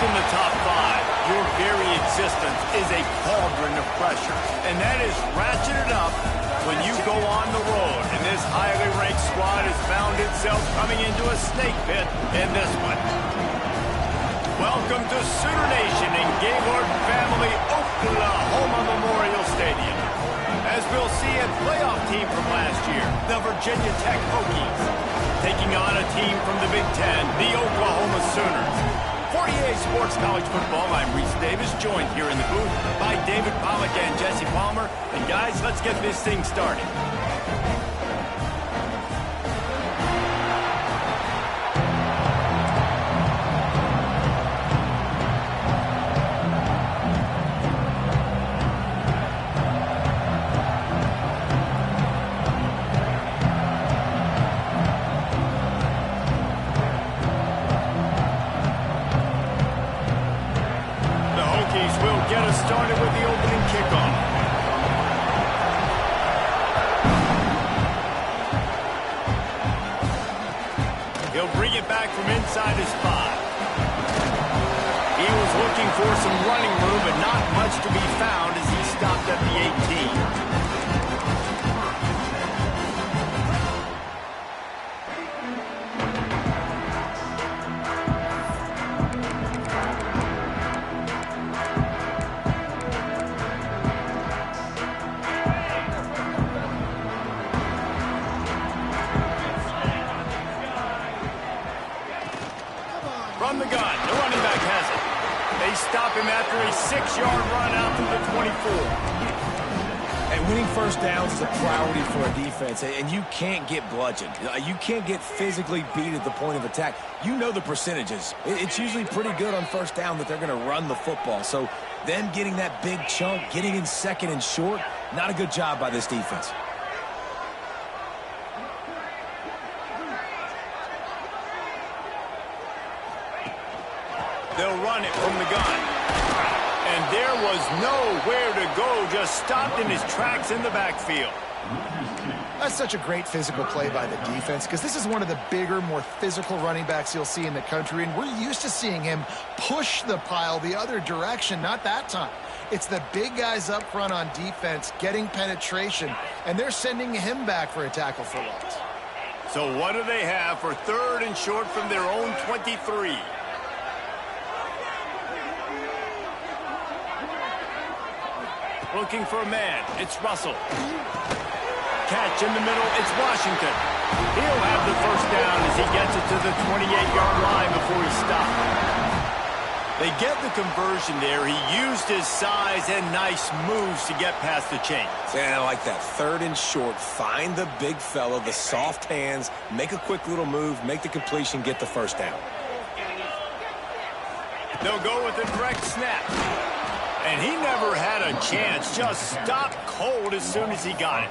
in the top five, your very existence is a cauldron of pressure. And that is ratcheted up when you go on the road. And this highly ranked squad has found itself coming into a snake pit in this one. Welcome to Sooner Nation in Gaylord Family Oklahoma Memorial Stadium. As we'll see a playoff team from last year, the Virginia Tech Hokies, taking on a team from the Big Ten, the Oklahoma Sooners. For EA Sports College Football, I'm Reese Davis, joined here in the booth by David Pollack and Jesse Palmer. And guys, let's get this thing started. Will get us started with the opening kickoff. He'll bring it back from inside his 5. He was looking for some running room, but not much to be found as he stopped at the 18. From the gun, the running back has it. They stop him after a 6-yard run out to the 24. And winning first downs is a priority for a defense, and you can't get bludgeoned. You can't get physically beat at the point of attack. You know the percentages. It's usually pretty good on first down that they're going to run the football. So them getting that big chunk, getting in second and short, not a good job by this defense. They'll run it from the gun. And there was nowhere to go, just stopped in his tracks in the backfield. That's such a great physical play by the defense because this is one of the bigger, more physical running backs you'll see in the country, and we're used to seeing him push the pile the other direction, not that time. It's the big guys up front on defense getting penetration, and they're sending him back for a tackle for loss. So what do they have for 3rd and short from their own 23? Looking for a man. It's Russell. Catch in the middle. It's Washington. He'll have the first down as he gets it to the 28-yard line before he stopped. They get the conversion there. He used his size and nice moves to get past the chains. Yeah, I like that. 3rd and short. Find the big fella, the soft hands, make a quick little move, make the completion, get the first down. They'll go with a direct snap. And he never had a chance, just stopped cold as soon as he got it.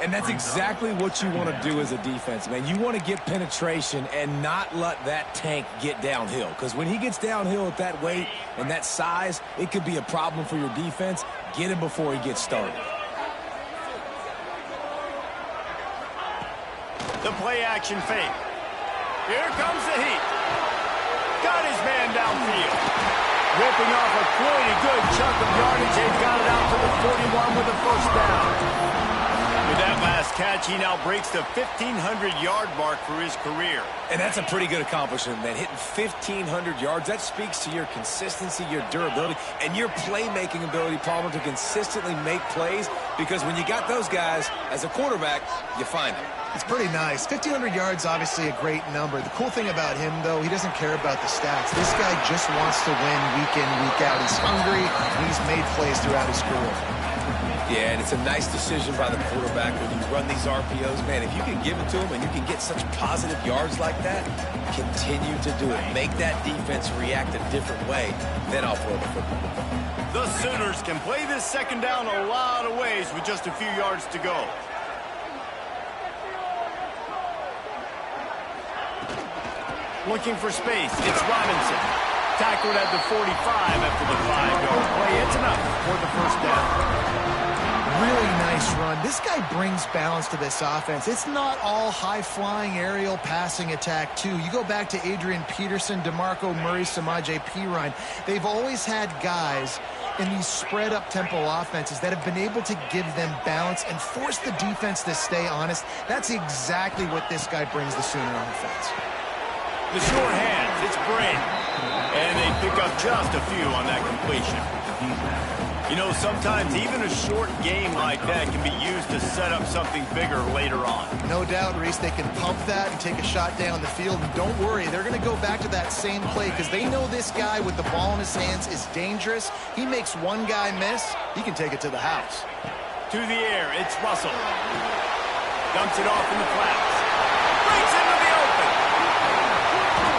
And that's exactly what you want to do as a defense, man. You want to get penetration and not let that tank get downhill. Because when he gets downhill at that weight and that size, it could be a problem for your defense. Get him before he gets started. The play action fake. Here comes the heat. Got his man downfield. Ripping off a pretty good chunk of yardage. They've got it out to the 41 with a first down. With that last catch, he now breaks the 1,500-yard mark for his career. And that's a pretty good accomplishment, man. Hitting 1,500 yards, that speaks to your consistency, your durability, and your playmaking ability, Palmer, to consistently make plays. Because when you got those guys, as a quarterback, you find them. It's pretty nice. 1,500 yards, obviously a great number. The cool thing about him, though, he doesn't care about the stats. This guy just wants to win week in, week out. He's hungry, and he's made plays throughout his career. Yeah, and it's a nice decision by the quarterback when you run these RPOs. Man, if you can give it to him and you can get such positive yards like that, continue to do it. Make that defense react a different way, then I'll throw the football. The Sooners can play this second down a lot of ways with just a few yards to go. Looking for space. It's Robinson. Tackled at the 45 after the 5-yard play. It's enough for the first down. Really nice run. This guy brings balance to this offense. It's not all high-flying aerial passing attack, too. You go back to Adrian Peterson, DeMarco Murray, Samaje Perine. They've always had guys in these spread-up tempo offenses that have been able to give them balance and force the defense to stay honest. That's exactly what this guy brings the Sooner offense. The short hands, it's Brady. And they pick up just a few on that completion. You know, sometimes even a short game like that can be used to set up something bigger later on. No doubt, Reese, they can pump that and take a shot down the field. And don't worry, they're going to go back to that same play because they know this guy with the ball in his hands is dangerous. He makes one guy miss, he can take it to the house. To the air, it's Russell. Dumps it off in the flats. Breaks into the open.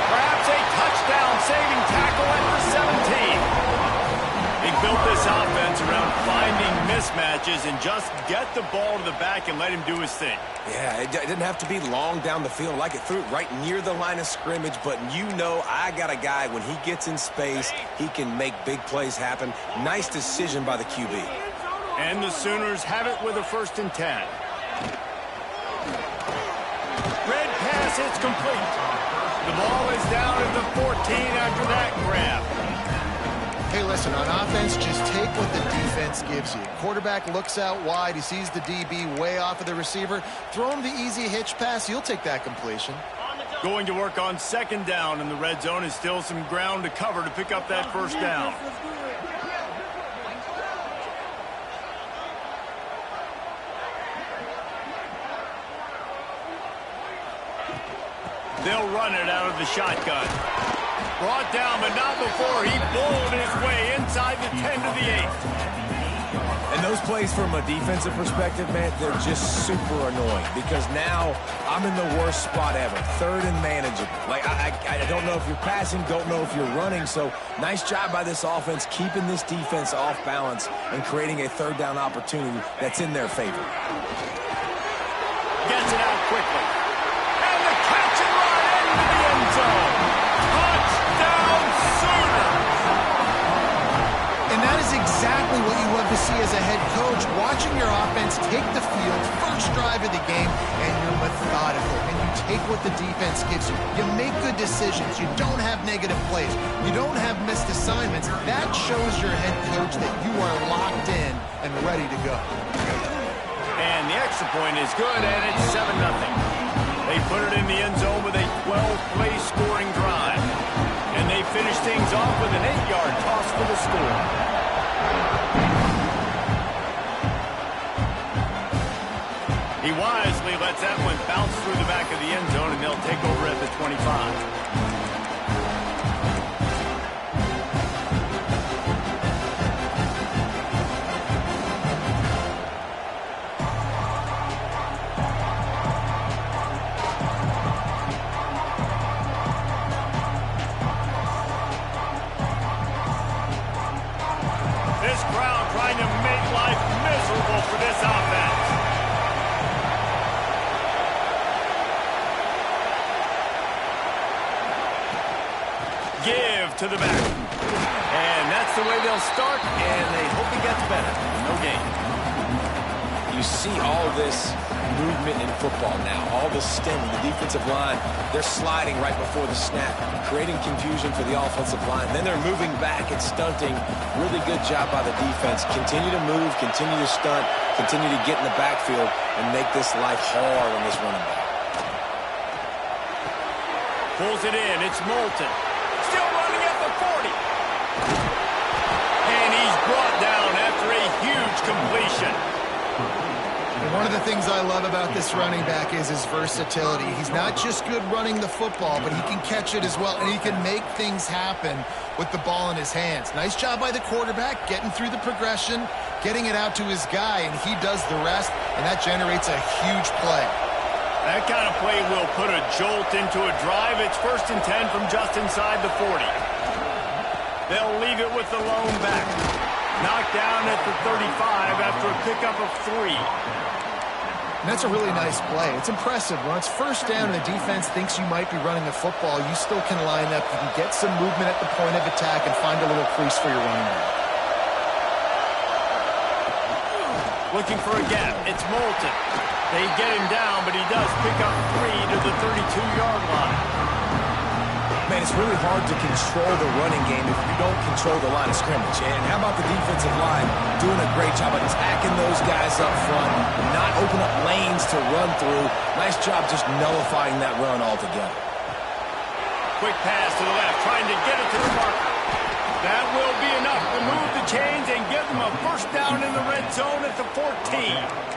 Perhaps a touchdown-saving tackle at the 17. He built this offense around finding mismatches and just get the ball to the back and let him do his thing. Yeah, it didn't have to be long down the field. Like it threw it right near the line of scrimmage, but you know I got a guy, when he gets in space, he can make big plays happen. Nice decision by the QB. And the Sooners have it with a 1st and 10. Red pass, it's complete. The ball is down at the 14 after that grab. Hey, listen, on offense, just take what the defense gives you. Quarterback looks out wide. He sees the DB way off of the receiver. Throw him the easy hitch pass. You'll take that completion. Going to work on 2nd down in the red zone is still some ground to cover to pick up that 1st down. They'll run it out of the shotgun. Brought down, but not before he bowled his way inside the 10 to the 8. And those plays from a defensive perspective, man, they're just super annoying because now I'm in the worst spot ever. 3rd and manageable. Like, I don't know if you're passing, don't know if you're running. So nice job by this offense keeping this defense off balance and creating a 3rd down opportunity that's in their favor. Gets it out quickly. And the catch and run into the end zone. Touchdown Sooners! And that is exactly what you love to see as a head coach, watching your offense take the field, first drive of the game, and you're methodical, and you take what the defense gives you. You make good decisions. You don't have negative plays. You don't have missed assignments. That shows your head coach that you are locked in and ready to go. And the extra point is good, and it's 7-0. They put it in the end zone with a 12-play scoring drive. And they finish things off with an 8-yard toss for the score. He wisely lets that one bounce through the back of the end zone, and they'll take over at the 25. This crowd trying to make life miserable for this offense. Give to the back. And that's the way they'll start, and they hope it gets better. No gain. You see all this movement in football now, all the stemming, the defensive line, they're sliding right before the snap, creating confusion for the offensive line. Then they're moving back and stunting. Really good job by the defense. Continue to move, continue to stunt, continue to get in the backfield and make this life hard on this running back. Pulls it in. It's Moulton. Still running at the 40. And he's brought down after a huge completion. And one of the things I love about this running back is his versatility. He's not just good running the football, but he can catch it as well, and he can make things happen with the ball in his hands. Nice job by the quarterback, getting through the progression, getting it out to his guy, and he does the rest, and that generates a huge play. That kind of play will put a jolt into a drive. It's 1st and 10 from just inside the 40. They'll leave it with the lone back. Knocked down at the 35 after a pickup of 3. And that's a really nice play. It's impressive. When it's 1st down and the defense thinks you might be running the football, you still can line up. You can get some movement at the point of attack and find a little crease for your running back. Looking for a gap. It's Moulton. They get him down, but he does pick up 3 to the 32-yard line. Man, it's really hard to control the running game if you don't control the line of scrimmage. And how about the defensive line doing a great job attacking those guys up front, not open up lanes to run through. Nice job just nullifying that run altogether. Quick pass to the left, trying to get it to the marker. That will be enough to move the chains and give them a first down in the red zone at the 14.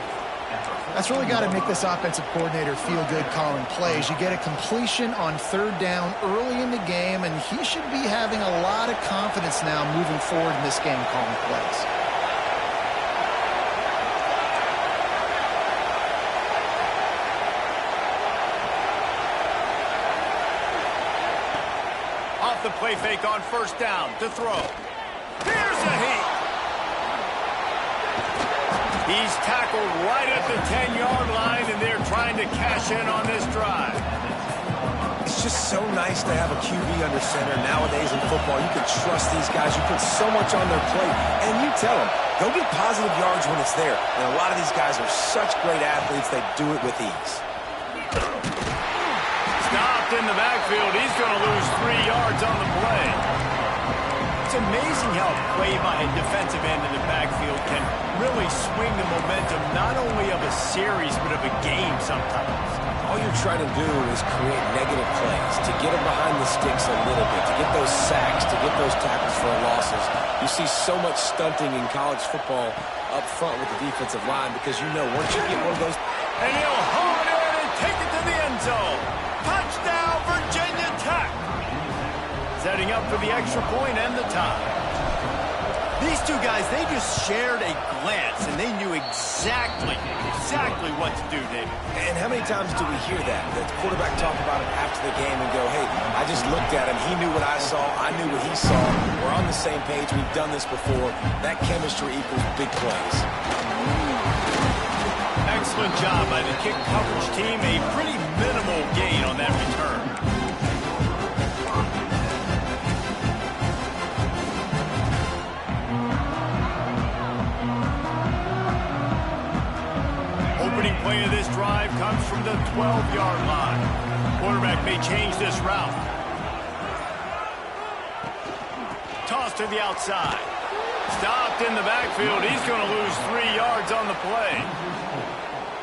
That's really got to make this offensive coordinator feel good calling plays. You get a completion on third down early in the game, and he should be having a lot of confidence now moving forward in this game calling plays. Off the play fake on first down to throw. Here's a heat. He's tackled right at the 10-yard line, and they're trying to cash in on this drive. It's just so nice to have a QB under center. Nowadays in football, you can trust these guys. You put so much on their plate, and you tell them, go get positive yards when it's there. And a lot of these guys are such great athletes, they do it with ease. Stopped in the backfield. He's going to lose 3 yards on the play. It's amazing how a play by a defensive end in the backfield can really swing the momentum not only of a series but of a game sometimes. All you're trying to do is create negative plays, to get them behind the sticks a little bit, to get those sacks, to get those tackles for losses. You see so much stunting in college football up front with the defensive line because you know once you get one of those... And he'll haul it in and take it to the end zone. Touchdown, Virginia Tech. Setting up for the extra point and the tie. These two guys, they just shared a glance, and they knew exactly what to do, David. And how many times do we hear that? The quarterback talk about it after the game and go, hey, I just looked at him. He knew what I saw. I knew what he saw. We're on the same page. We've done this before. That chemistry equals big plays. Excellent job by the kick coverage team. A pretty minimal gain on that return. Opening play of this drive comes from the 12-yard line. Quarterback may change this route. Toss to the outside. Stopped in the backfield. He's going to lose 3 yards on the play.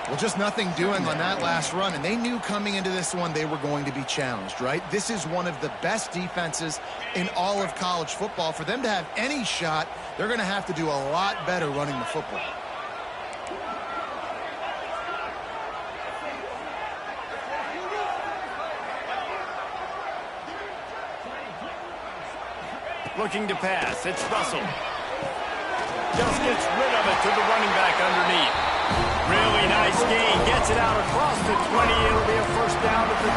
Well, just nothing doing on that last run, and they knew coming into this one they were going to be challenged, right? This is one of the best defenses in all of college football. For them to have any shot, they're going to have to do a lot better running the football. Looking to pass. It's Russell. Just gets rid of it to the running back underneath. Really nice gain. Gets it out across the 20. It'll be a first down at the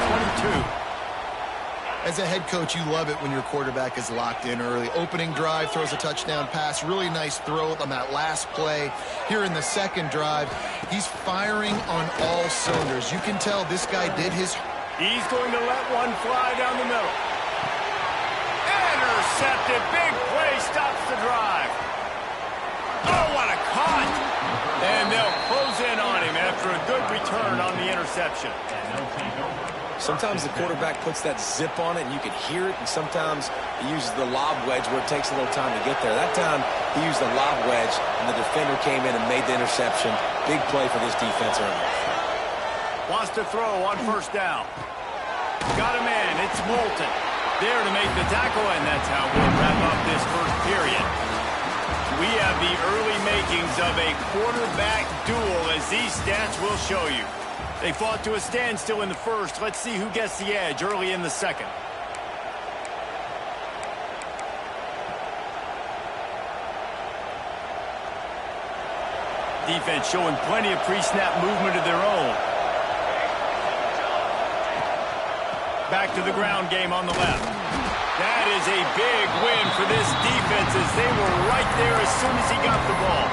22. As a head coach, you love it when your quarterback is locked in early. Opening drive, throws a touchdown pass. Really nice throw on that last play. Here in the second drive, he's firing on all cylinders. You can tell this guy did his... He's going to let one fly down the middle. Intercepted. Big play stops the drive. Oh, what a cut. And they'll close in on him after a good return on the interception. Sometimes the quarterback puts that zip on it and you can hear it, and sometimes he uses the lob wedge where it takes a little time to get there. That time he used the lob wedge and the defender came in and made the interception. Big play for this defense early. Wants to throw on first down. Got a man. It's Moulton. There to make the tackle, and that's how we'll wrap up this first period. We have the early makings of a quarterback duel, as these stats will show you. They fought to a standstill in the first. Let's see who gets the edge early in the second. Defense showing plenty of pre-snap movement of their own. Back to the ground game on the left. That is a big win for this defense as they were right there as soon as he got the ball.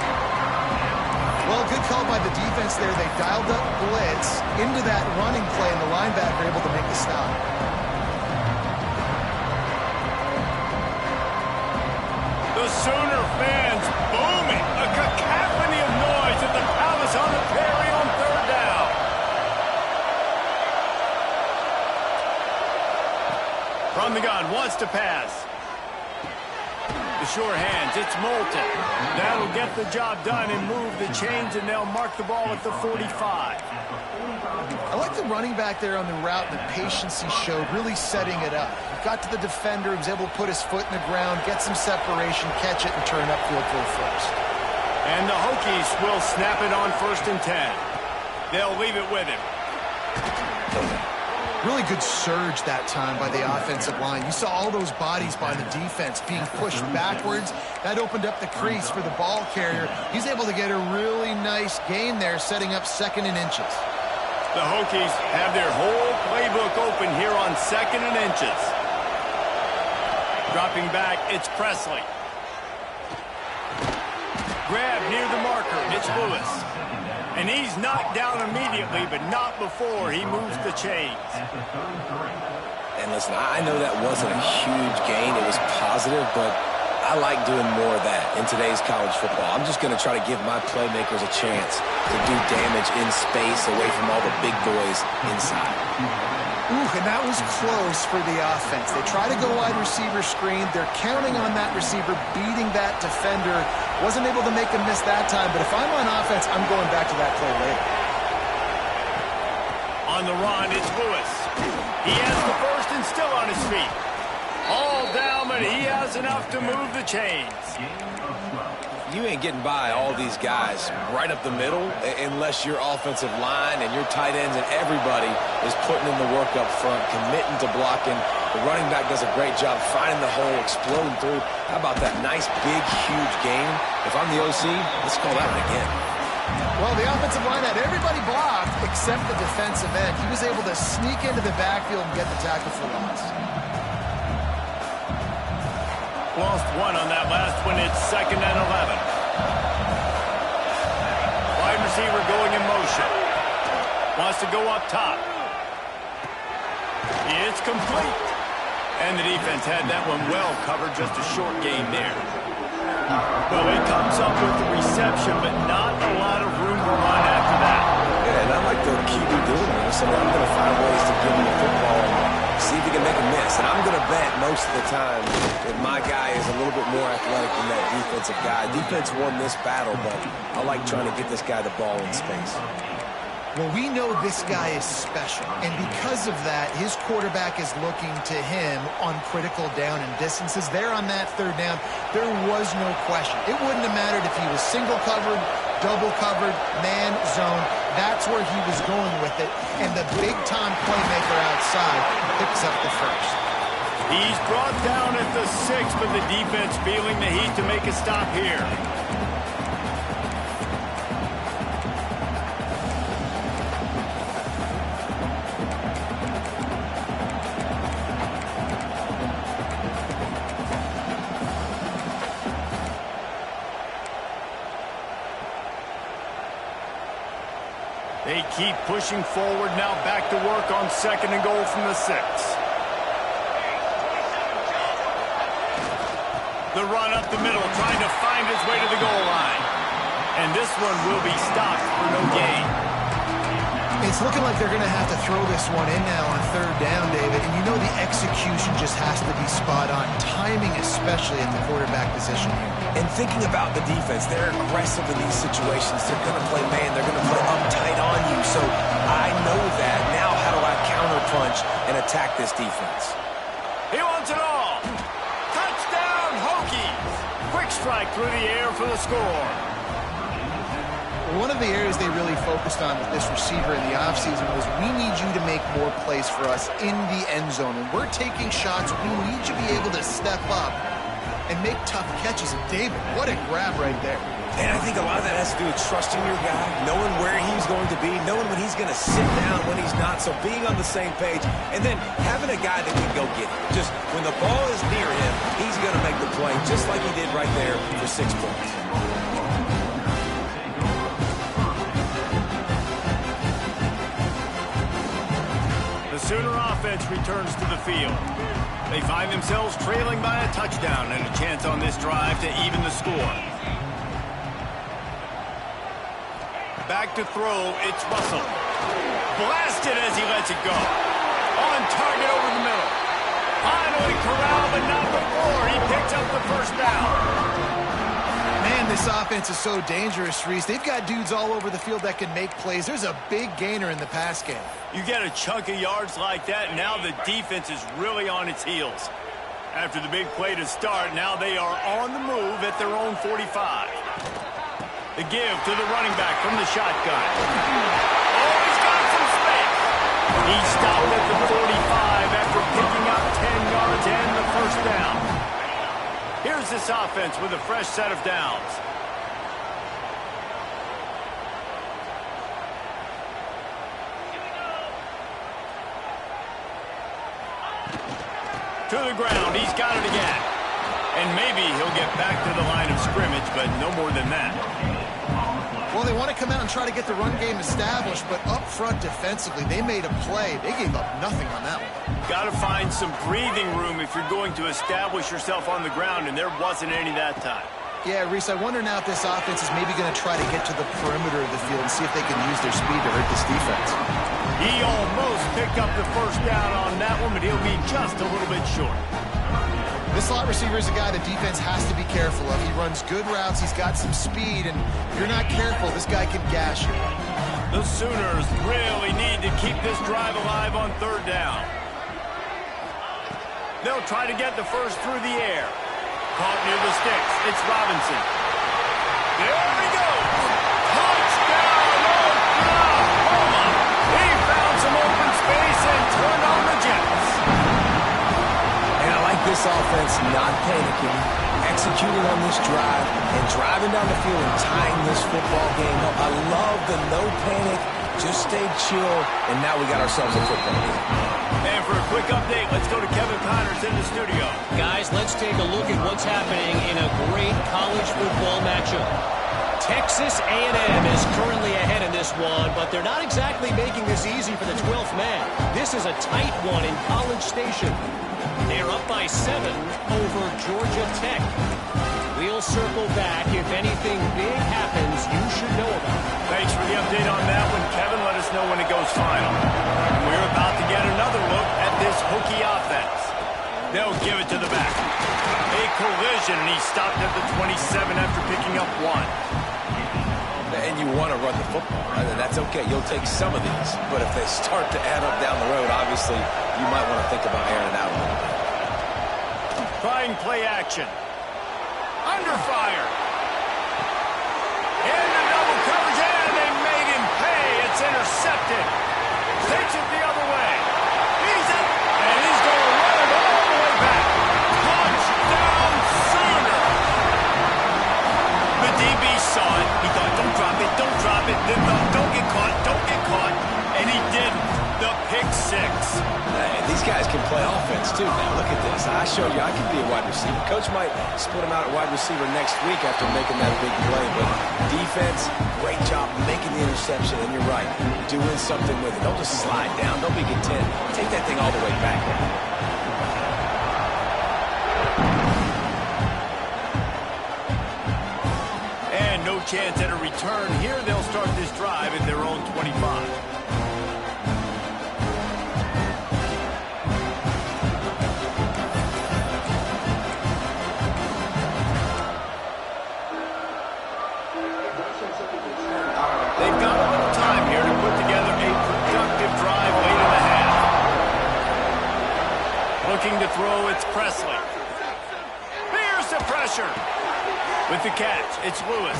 Well, good call by the defense there. They dialed up blitz into that running play, and the linebacker able to make the stop. The Sooner fans booming. A cacophony of noise at the From the gun, wants to pass. The sure hands, it's Moulton. That'll get the job done and move the chains, and they'll mark the ball at the 45. I like the running back there on the route and the patience he showed, really setting it up. Got to the defender, was able to put his foot in the ground, get some separation, catch it, and turn upfield for a first. And the Hokies will snap it on 1st and 10. They'll leave it with him. Really good surge that time by the offensive line. You saw all those bodies by the defense being pushed backwards. That opened up the crease for the ball carrier. He's able to get a really nice gain there, setting up 2nd and inches. The Hokies have their whole playbook open here on 2nd and inches. Dropping back, it's Presley. Grab near the marker, it's Lewis. And he's knocked down immediately, but not before he moves the chains. And listen, I know that wasn't a huge gain. It was positive, but I like doing more of that in today's college football. I'm just going to try to give my playmakers a chance to do damage in space away from all the big boys inside. Ooh, and that was close for the offense. They try to go wide receiver screen. They're counting on that receiver beating that defender. Wasn't able to make a miss that time, but if I'm on offense, I'm going back to that play later. On the run, it's Lewis. He has the first and still on his feet. All down, but he has enough to move the chains. You ain't getting by all these guys right up the middle unless your offensive line and your tight ends and everybody is putting in the work up front, committing to blocking. The running back does a great job finding the hole, exploding through. How about that nice, big, huge gain? If I'm the OC, let's call that one again. Well, the offensive line had everybody blocked except the defensive end. He was able to sneak into the backfield and get the tackle for loss. Lost one on that last one. It's 2nd and 11. Wide receiver going in motion. Wants to go up top. It's complete. And the defense had that one well covered. Just a short gain there. Well, he comes up with the reception, but not a lot of room to run after that. Yeah, and I like the QB doing this. I mean, I'm going to find ways to give him the football and see if he can make a miss. And I'm going to bet most of the time that my guy is a little bit more athletic than that defensive guy. Defense won this battle, but I like trying to get this guy the ball in space. Well, we know this guy is special, and because of that, his quarterback is looking to him on critical down and distances. There on that 3rd down, there was no question. It wouldn't have mattered if he was single covered, double covered, man, zone. That's where he was going with it, and the big-time playmaker outside picks up the first. He's brought down at the 6, but the defense feeling the heat to make a stop here. They keep pushing forward, now back to work on 2nd and goal from the 6. The run up the middle, trying to find his way to the goal line. And this one will be stopped for no gain. It's looking like they're going to have to throw this one in now on 3rd down, David. And you know the execution just has to be spot on. Timing especially at the quarterback position here. And thinking about the defense, they're aggressive in these situations. They're going to play man. They're going to play uptight on you. So I know that. Now how do I counterpunch and attack this defense? He wants it all. Touchdown, Hokies. Quick strike through the air for the score. One of the areas they really focused on with this receiver in the offseason was we need you to make more plays for us in the end zone. When we're taking shots, we need you to be able to step up and make tough catches. And David, what a grab right there. And I think a lot of that has to do with trusting your guy, knowing where he's going to be, knowing when he's going to sit down, when he's not. So being on the same page, and then having a guy that can go get it. Just when the ball is near him, he's going to make the play, just like he did right there for 6 points. The Sooner offense returns to the field. They find themselves trailing by a touchdown and a chance on this drive to even the score. Back to throw, it's Russell. Blasted as he lets it go. On target over the middle. Finally corralled, but not before. He picks up the first down. Man, this offense is so dangerous, Reese. They've got dudes all over the field that can make plays. There's a big gainer in the pass game. You get a chunk of yards like that, and now the defense is really on its heels. After the big play to start, now they are on the move at their own 45. The give to the running back from the shotgun. Oh, he's got some space. He stopped at the 45 after picking up 10 yards and the first down. Here's this offense with a fresh set of downs. To the ground, he's got it again. And maybe he'll get back to the line of scrimmage, but no more than that. Well, they want to come out and try to get the run game established, but up front defensively, they made a play. They gave up nothing on that one. Got to find some breathing room if you're going to establish yourself on the ground, and there wasn't any that time. Yeah, Reese, I wonder now if this offense is maybe going to try to get to the perimeter of the field and see if they can use their speed to hurt this defense. He almost picked up the first down on that one, but he'll be just a little bit short. This slot receiver is a guy the defense has to be careful of. He runs good routes, he's got some speed, and if you're not careful, this guy can gash you. The Sooners really need to keep this drive alive on third down. They'll try to get the first through the air. Caught near the sticks. It's Robinson. There he goes. Touchdown, Oklahoma. He found some open space and turned on the Jets. And I like this offense not panicking, executing on this drive, and driving down the field and tying this football game up. I love the no panic, just stay chill, and now we got ourselves a football game. And for a quick update, let's go to Kevin Connors in the studio. Guys, let's take a look at what's happening in a great college football matchup. Texas A&M is currently ahead in this one, but they're not exactly making this easy for the 12th man. This is a tight one in College Station. They're up by 7 over Georgia Tech. We'll circle back. If anything big happens, you should know about it. Thanks for the update on that one, Kevin. Let us know when it goes final. We're about to get another look at this Hokie offense. They'll give it to the back. A collision, and he stopped at the 27 after picking up 1. And you want to run the football, right? And that's okay. You'll take some of these. But if they start to add up down the road, obviously, you might want to think about airing it out a little bit. Trying play action. Under fire. Into double coverage, and they made him pay. It's intercepted. Takes it the other way. He's up, and he's going to run it all the way back. Touchdown, Sooners. The DB saw it. He thought, don't drop it, don't drop it. Then thought, don't get caught, don't get caught. And he didn't. The pick 6. And these guys can play offense, too. Now, look at this. I showed you I can be a wide receiver. Coach might split him out at wide receiver next week after making that big play. But defense, great job making the interception. And you're right, doing something with it. Don't just slide down. Don't be content. Take that thing all the way back. And no chance at a return here. They'll start this drive at their own 25. They've got a little time here to put together a productive drive late in the half. Looking to throw, it's Presley. Here's the pressure. With the catch, it's Lewis.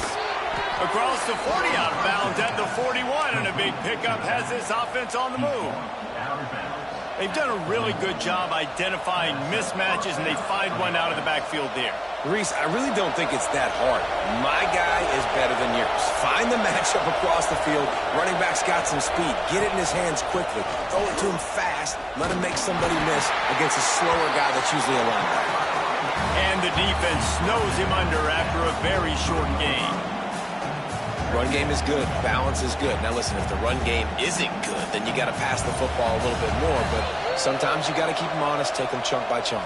Across the 40 out of bounds at the 41, and a big pickup has this offense on the move. They've done a really good job identifying mismatches, and they find one out of the backfield there. Reese, I really don't think it's that hard. My guy is better than yours. Find the matchup across the field. Running back's got some speed. Get it in his hands quickly. Throw it to him fast. Let him make somebody miss against a slower guy that's usually a linebacker. And the defense snows him under after a very short game. Run game is good. Balance is good. Now listen, if the run game isn't good, then you got to pass the football a little bit more. But sometimes you got to keep them honest, take them chunk by chunk.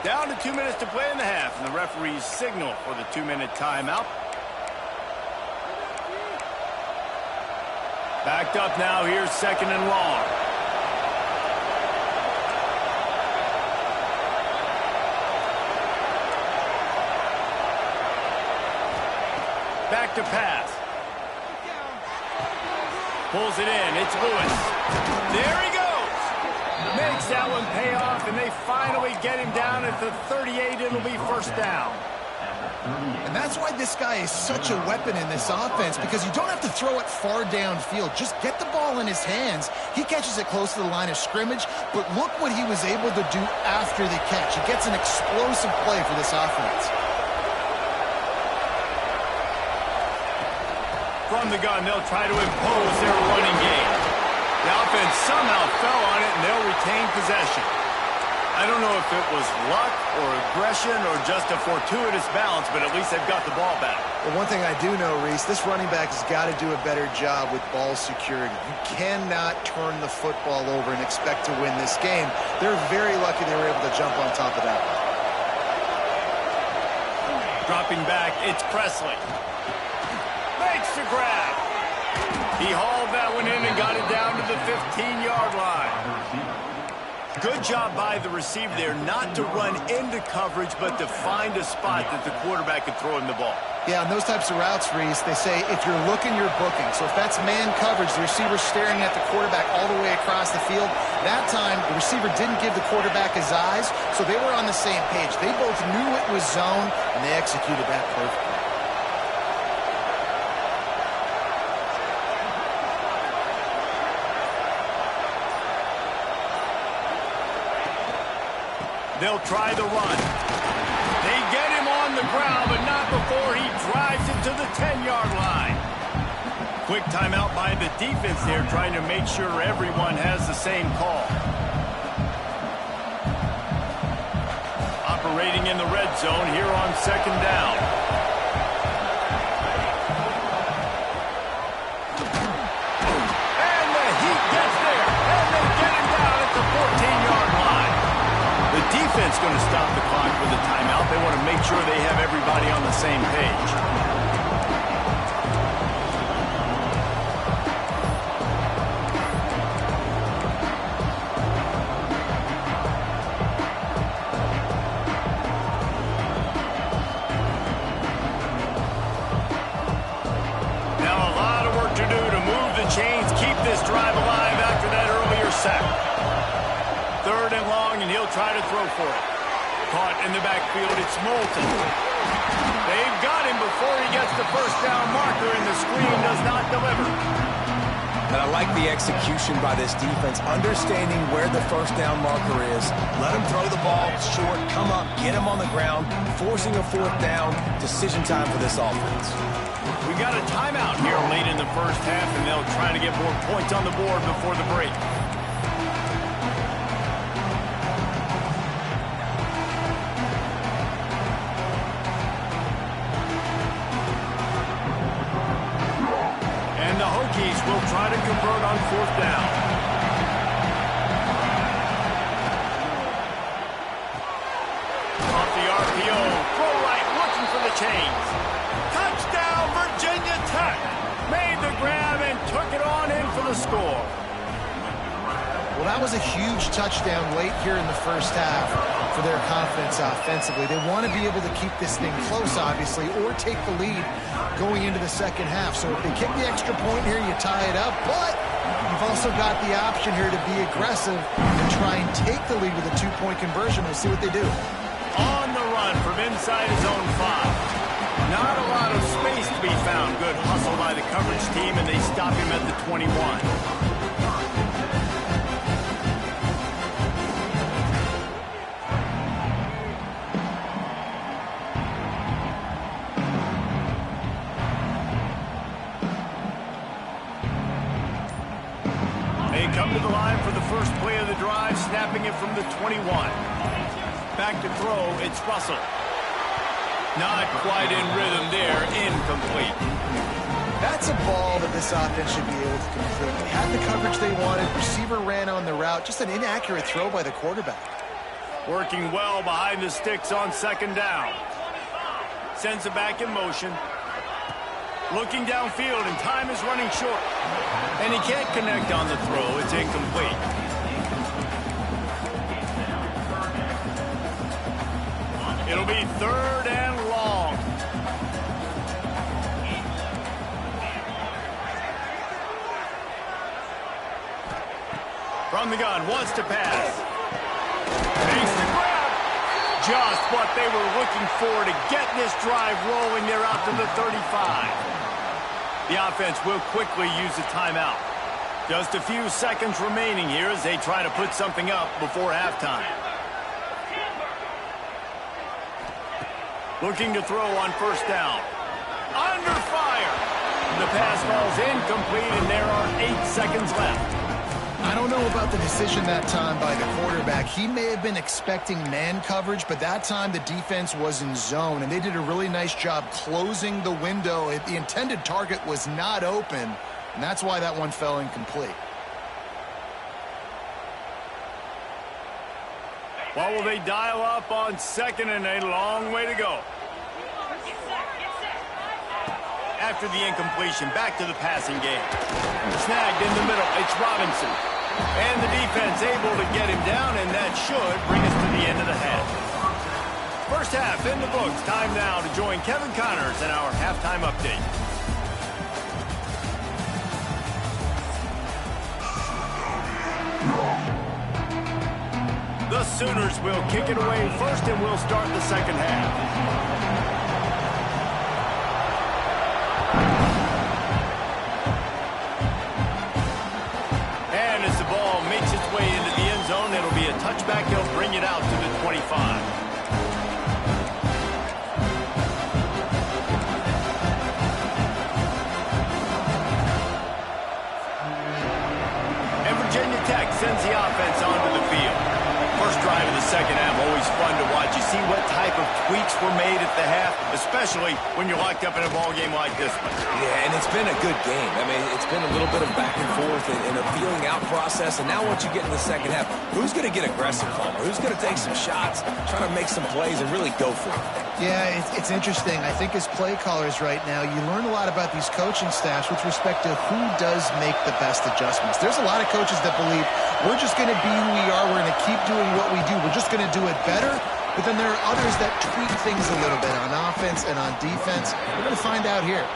Down to 2 minutes to play in the half, and the referees signal for the 2-minute timeout. Backed up now, here's 2nd and long. Back to pass. Pulls it in. It's Lewis. There he goes. Makes that one pay off, and they finally get him down at the 38. It'll be first down. And that's why this guy is such a weapon in this offense, because you don't have to throw it far downfield. Just get the ball in his hands. He catches it close to the line of scrimmage, but look what he was able to do after the catch. He gets an explosive play for this offense. From the gun, they'll try to impose their running game. The offense somehow fell on it, and they'll retain possession. I don't know if it was luck or aggression or just a fortuitous balance, but at least they've got the ball back. Well, one thing I do know, Reese, this running back has got to do a better job with ball security. You cannot turn the football over and expect to win this game. They're very lucky they were able to jump on top of that. Dropping back, it's Presley. Makes the grab. He hauled that one in and got it down to the 15-yard line. Good job by the receiver there not to run into coverage, but to find a spot that the quarterback could throw him the ball. Yeah, on those types of routes, Reese, they say if you're looking, you're booking. So if that's man coverage, the receiver's staring at the quarterback all the way across the field. That time, the receiver didn't give the quarterback his eyes, so they were on the same page. They both knew it was zone, and they executed that perfectly. They'll try the run. They get him on the ground, but not before he drives it to the 10-yard line. Quick timeout by the defense there, trying to make sure everyone has the same call. Operating in the red zone here on second down. And the heat gets there, and they get him down at the 14-yard line. The defense going to stop the clock with a timeout. They want to make sure they have everybody on the same page. Now a lot of work to do to move the chains, keep this drive alive after that earlier sack. Third and long, and he'll try to throw for it. Caught in the backfield, it's Moulton. They've got him before he gets the first down marker, and the screen does not deliver. And I like the execution by this defense, understanding where the first down marker is. Let him throw the ball short, come up, get him on the ground, forcing a fourth down. Decision time for this offense. We got a timeout here late in the first half, and they'll try to get more points on the board before the break. Will try to convert on fourth down. Off the RPO, throw right, looking for the chains. Touchdown, Virginia Tech. Made the grab and took it on in for the score. Well, that was a huge touchdown late here in the first half for their confidence offensively. They want to be able to keep this thing close, obviously, or take the lead going into the second half. So if they kick the extra point here, you tie it up. But you've also got the option here to be aggressive and try and take the lead with a two-point conversion. We'll see what they do. On the run from inside his own 5. Not a lot of space to be found. Good hustle by the coverage team, and they stop him at the 21. Come to the line for the first play of the drive, snapping it from the 21. Back to throw, it's Russell. Not quite in rhythm there, incomplete. That's a ball that this offense should be able to complete. They had the coverage they wanted, receiver ran on the route, just an inaccurate throw by the quarterback. Working well behind the sticks on second down. Sends it back in motion. Looking downfield, and time is running short. And he can't connect on the throw. It's incomplete. It'll be third and long. From the gun, wants to pass. Makes the grab. Just what they were looking for to get this drive rolling there out to the 35. The offense will quickly use a timeout. Just a few seconds remaining here as they try to put something up before halftime. Looking to throw on first down. Under fire. The pass falls incomplete, and there are 8 seconds left. I don't know about the decision that time by the quarterback. He may have been expecting man coverage, but that time the defense was in zone, and they did a really nice job closing the window. The intended target was not open, and that's why that one fell incomplete. What will they dial up on second and a long way to go? After the incompletion, back to the passing game. Snagged in the middle, it's Robinson. And the defense able to get him down, and that should bring us to the end of the half. First half in the books. Time now to join Kevin Connors in our halftime update. The Sooners will kick it away first, and we'll start the second half. It'll be a touchback. He'll bring it out to the 25. And Virginia Tech sends the offense onto the field. First drive of the second half, always fun to watch. You see what type of tweaks were made at the half, especially when you're locked up in a ball game like this one. Yeah, and it's been a good game. I mean, it's been a little bit of back and forth and a feeling out process. And now once you get in the second half, who's going to get aggressive, Palmer? Who's going to take some shots, try to make some plays, and really go for it? Yeah, it's interesting. I think as play callers right now, you learn a lot about these coaching staffs with respect to who does make the best adjustments. There's a lot of coaches that believe we're just going to be who we are. We're going to keep doing what we do. We're just going to do it better. But then there are others that tweak things a little bit on offense and on defense. We're going to find out here.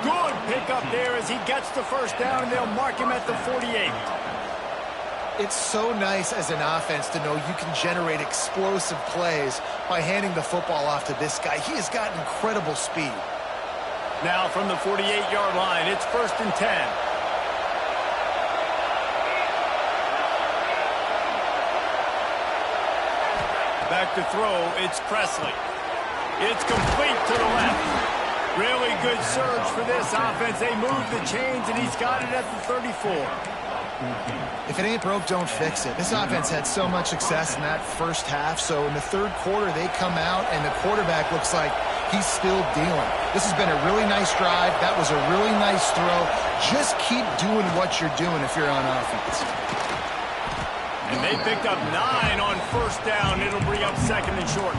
Good pickup there as he gets the first down, and they'll mark him at the 48. It's so nice as an offense to know you can generate explosive plays by handing the football off to this guy. He has got incredible speed. Now from the 48-yard line, it's 1st and 10. Back to throw, it's Presley. It's complete to the left. Really good surge for this offense. They move the chains, and he's got it at the 34. If it ain't broke, don't fix it. This offense had so much success in that first half, so in the third quarter, they come out, and the quarterback looks like he's still dealing. This has been a really nice drive. That was a really nice throw. Just keep doing what you're doing if you're on offense. And they picked up 9 on first down. It'll bring up second and short.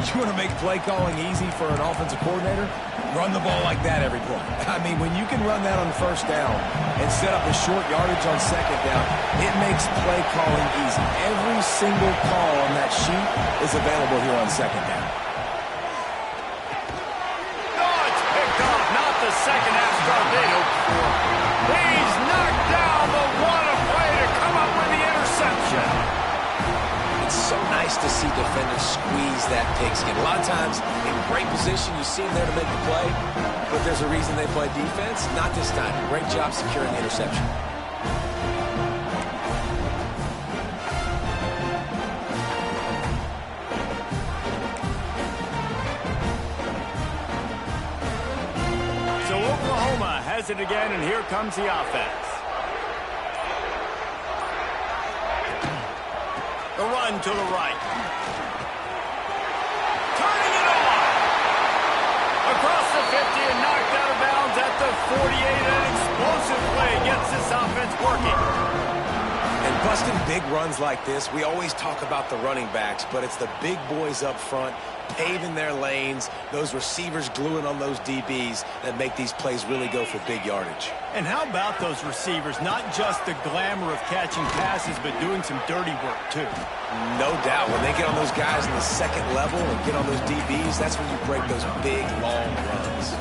You want to make play calling easy for an offensive coordinator? Run the ball like that every play. I mean, when you can run that on first down and set up a short yardage on second down, it makes play calling easy. Every single call on that sheet is available here on second down. Oh, it's picked off. Not the second half start they hoped for. He's knocked down, but what a play to come up with the interception. It's so nice to see defenders squeeze that pigskin. A lot of times, in great position, you see them there to make the play, but there's a reason they play defense. Not this time. Great job securing the interception. So Oklahoma has it again, and here comes the offense. The run to the right. Turning it on. Across the 50 and knocked out of bounds at the 48. An explosive play gets this offense working. And busting big runs like this, we always talk about the running backs, but it's the big boys up front, paving their lanes, those receivers gluing on those DBs that make these plays really go for big yardage. And how about those receivers? Not just the glamour of catching passes, but doing some dirty work, too. No doubt. When they get on those guys in the 2nd level and get on those DBs, that's when you break those big, long runs.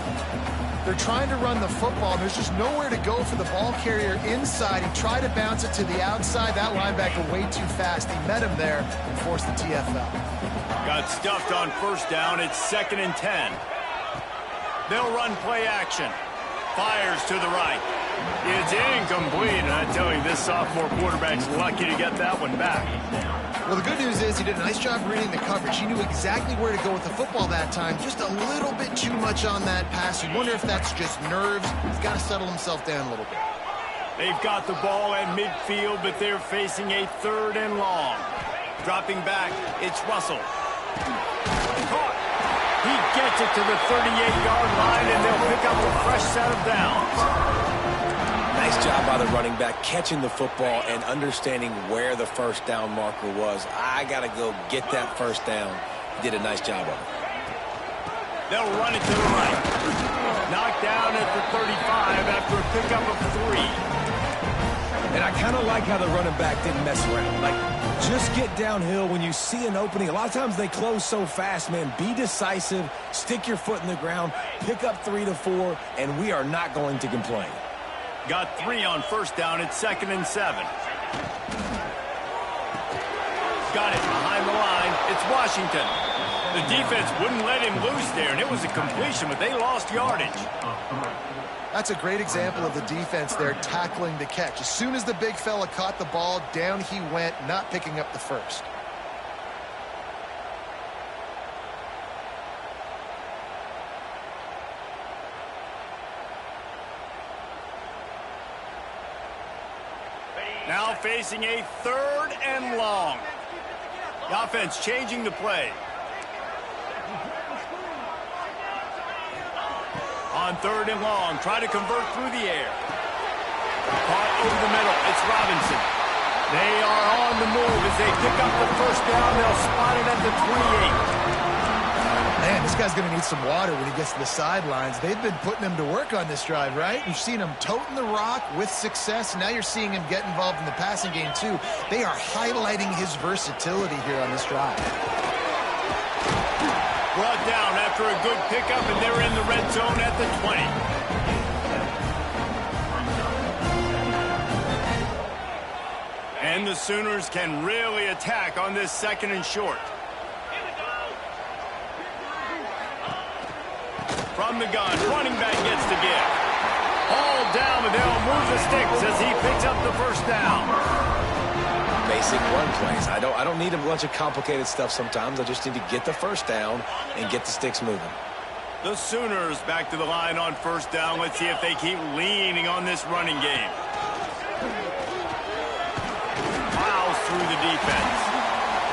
They're trying to run the football, and there's just nowhere to go for the ball carrier inside. He tried to bounce it to the outside. That linebacker way too fast. He met him there and forced the TFL. Got stuffed on first down. It's 2nd and 10. They'll run play action. Fires to the right. It's incomplete, and I tell you, this sophomore quarterback's lucky to get that one back. Well, the good news is he did a nice job reading the coverage. He knew exactly where to go with the football that time. Just a little bit too much on that pass. You wonder if that's just nerves. He's got to settle himself down a little bit. They've got the ball at midfield, but they're facing a 3rd and long. Dropping back, it's Russell. Caught. He gets it to the 38-yard line, and they'll pick up a fresh set of downs. Nice job by the running back, catching the football and understanding where the first down marker was. I got to go get that first down. He did a nice job of it. They'll run it to the right. Knocked down at the 35 after a pickup of 3. And I kind of like how the running back didn't mess around. Like, just get downhill when you see an opening. A lot of times they close so fast, man. Be decisive, stick your foot in the ground, pick up 3 to 4, and we are not going to complain. Got 3 on first down. It's 2nd and 7. Got it behind the line. It's Washington. The defense wouldn't let him loose there, and it was a completion, but they lost yardage. That's a great example of the defense there tackling the catch. As soon as the big fella caught the ball, down he went, not picking up the first. Now facing a 3rd and long. The offense changing the play. On 3rd and long, try to convert through the air. Caught over the middle. It's Robinson. They are on the move as they pick up the first down. They'll spot it at the 28. Man, this guy's going to need some water when he gets to the sidelines. They've been putting him to work on this drive, right? You've seen him toting the rock with success. Now you're seeing him get involved in the passing game, too. They are highlighting his versatility here on this drive. Brought down after a good pickup, and they're in the red zone at the 20. And the Sooners can really attack on this 2nd and short. From the gun, running back gets to give. All down, but they'll move the sticks as he picks up the first down. Basic run plays. I don't need a bunch of complicated stuff sometimes. I just need to get the first down and get the sticks moving. The Sooners back to the line on first down. Let's see if they keep leaning on this running game. Miles through the defense.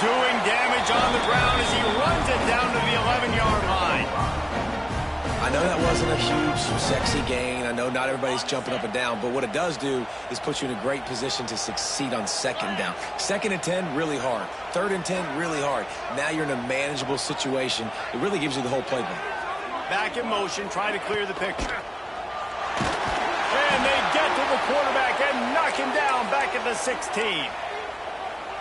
Doing damage on the ground as he runs it down to the 11-yard line. I know that wasn't a huge, sexy gain. I know not everybody's jumping up and down, but what it does do is put you in a great position to succeed on 2nd down. 2nd and 10, really hard. 3rd and 10, really hard. Now you're in a manageable situation. It really gives you the whole playbook. Back in motion, trying to clear the picture. And they get to the quarterback and knock him down back at the 16.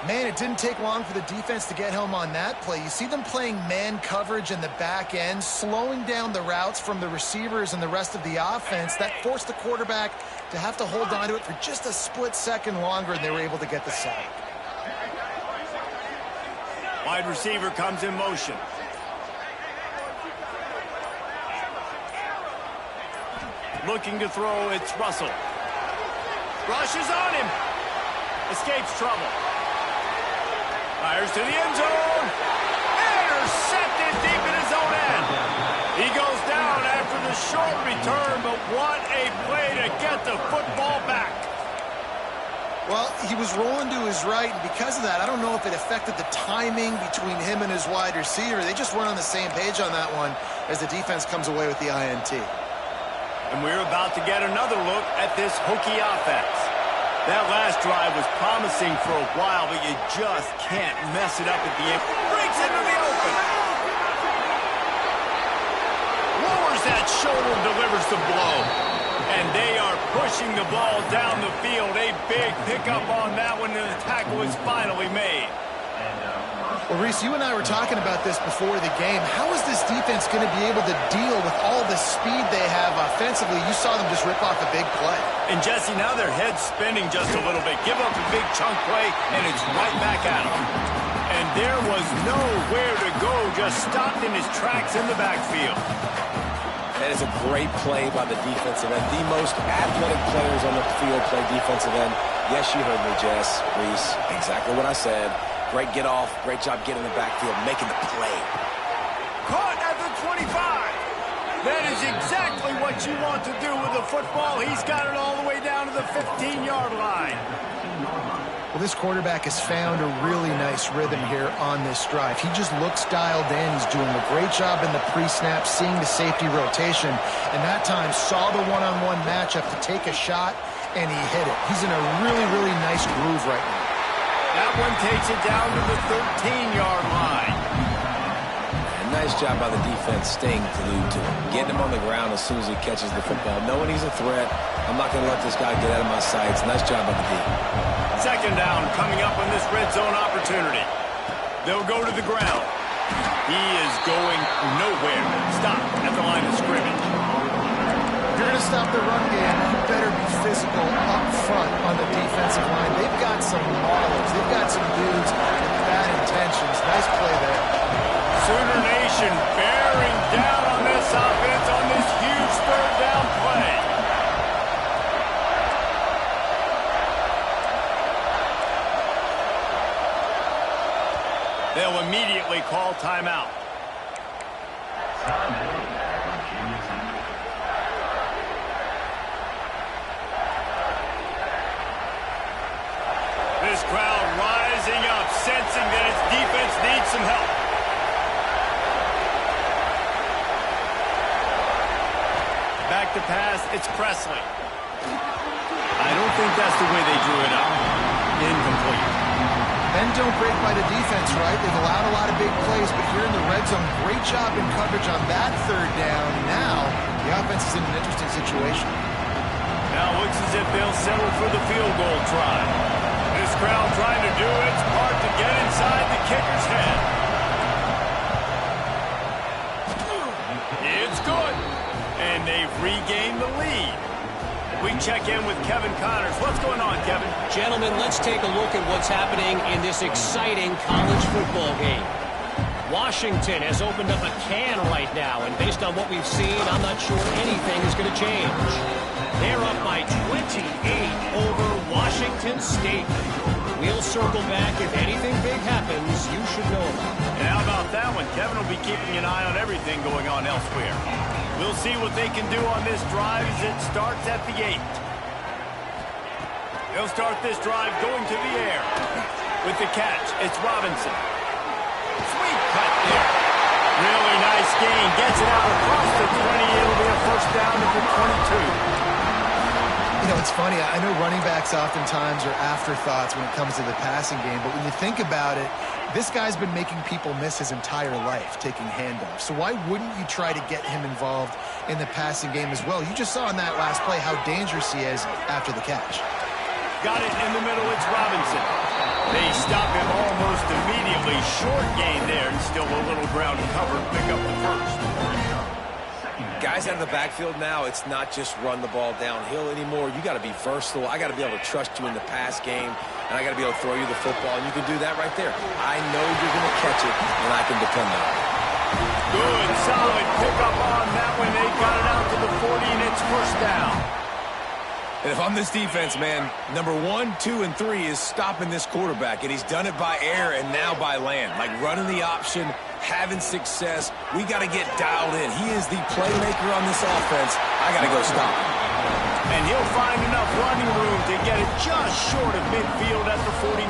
Man, it didn't take long for the defense to get home on that play. You see them playing man coverage in the back end, slowing down the routes from the receivers and the rest of the offense. That forced the quarterback to have to hold on to it for just a split second longer, and they were able to get the sack. Wide receiver comes in motion. Looking to throw, it's Russell. Rushes on him. Escapes trouble. Fires to the end zone. Intercepted deep in his own end. He goes down after the short return, but what a play to get the football back. Well, he was rolling to his right, and because of that, I don't know if it affected the timing between him and his wide receiver. They just weren't on the same page on that one as the defense comes away with the INT. And we're about to get another look at this Hokie offense. That last drive was promising for a while, but you just can't mess it up at the end. Breaks into the open. Lowers that shoulder, delivers the blow. And they are pushing the ball down the field. A big pickup on that one, and the tackle is finally made. Well, Reese, you and I were talking about this before the game. How is this defense going to be able to deal with all the speed they have offensively? You saw them just rip off a big play. And, Jesse, now their head's spinning just a little bit. Give up a big chunk play, and it's right back at them. And there was nowhere to go, just stopped in his tracks in the backfield. That is a great play by the defensive end. The most athletic players on the field play defensive end. Yes, you heard me, Jess, Reese. Exactly what I said. Great get off. Great job getting in the backfield, making the play. Caught at the 25. That is exactly what you want to do with the football. He's got it all the way down to the 15-yard line. Well, this quarterback has found a really nice rhythm here on this drive. He just looks dialed in. He's doing a great job in the pre-snap, seeing the safety rotation, and that time saw the one-on-one matchup to take a shot, and he hit it. He's in a really, really nice groove right now. That one takes it down to the 13-yard line. And nice job by the defense staying glued to him, getting him on the ground as soon as he catches the football, knowing he's a threat. I'm not going to let this guy get out of my sights. Nice job by the D. Second down coming up on this red zone opportunity. They'll go to the ground. He is going nowhere. Stop at the line of scrimmage. If you're going to stop the run game, you better be physical up front on the defensive line. They've got some maulers. They've got some dudes with bad intentions. Nice play there. Sooner Nation bearing down on this offense on this huge third down play. They'll immediately call timeout. This crowd rising up, sensing that its defense needs some help. Back to pass, it's Presley. I don't think that's the way they drew it up. Incomplete. Bend don't break by the defense, right? They've allowed a lot of big plays, but here in the red zone, great job in coverage on that third down. Now, the offense is in an interesting situation. Now looks as if they'll settle for the field goal try. This crowd trying to do its part to get inside the kicker's head. It's good. And they've regained the lead. We check in with Kevin Connors. What's going on, Kevin? Gentlemen, let's take a look at what's happening in this exciting college football game. Washington has opened up a can right now, and based on what we've seen, I'm not sure anything is going to change. They're up by 28 over Washington State. We'll circle back if anything big happens you should know about. And how about that one? Kevin will be keeping an eye on everything going on elsewhere. We'll see what they can do on this drive as it starts at the 8. They'll start this drive going to the air. With the catch, it's Robinson. Sweet cut there. Really nice gain. Gets it out across the 20. It'll be a first down at the 22. You know, it's funny. I know running backs oftentimes are afterthoughts when it comes to the passing game, but when you think about it, this guy's been making people miss his entire life taking handoffs. So why wouldn't you try to get him involved in the passing game as well? You just saw in that last play how dangerous he is after the catch. Got it in the middle. It's Robinson. They stop him almost immediately. Short gain there, and still a little ground covered. Pick up the first. Guys out of the backfield now, it's not just run the ball downhill anymore. You got to be versatile. I got to be able to trust you in the pass game, and I got to be able to throw you the football, and you can do that right there. I know you're going to catch it, and I can depend on it. Good, solid pickup on that one. They got it out to the 40, and it's first down. And if I'm this defense, man, number 1, 2, and 3 is stopping this quarterback, and he's done it by air and now by land. Like running the option, having success. We got to get dialed in. He is the playmaker on this offense. I got to go stop him. And he'll find enough running room to get it just short of midfield at the 49.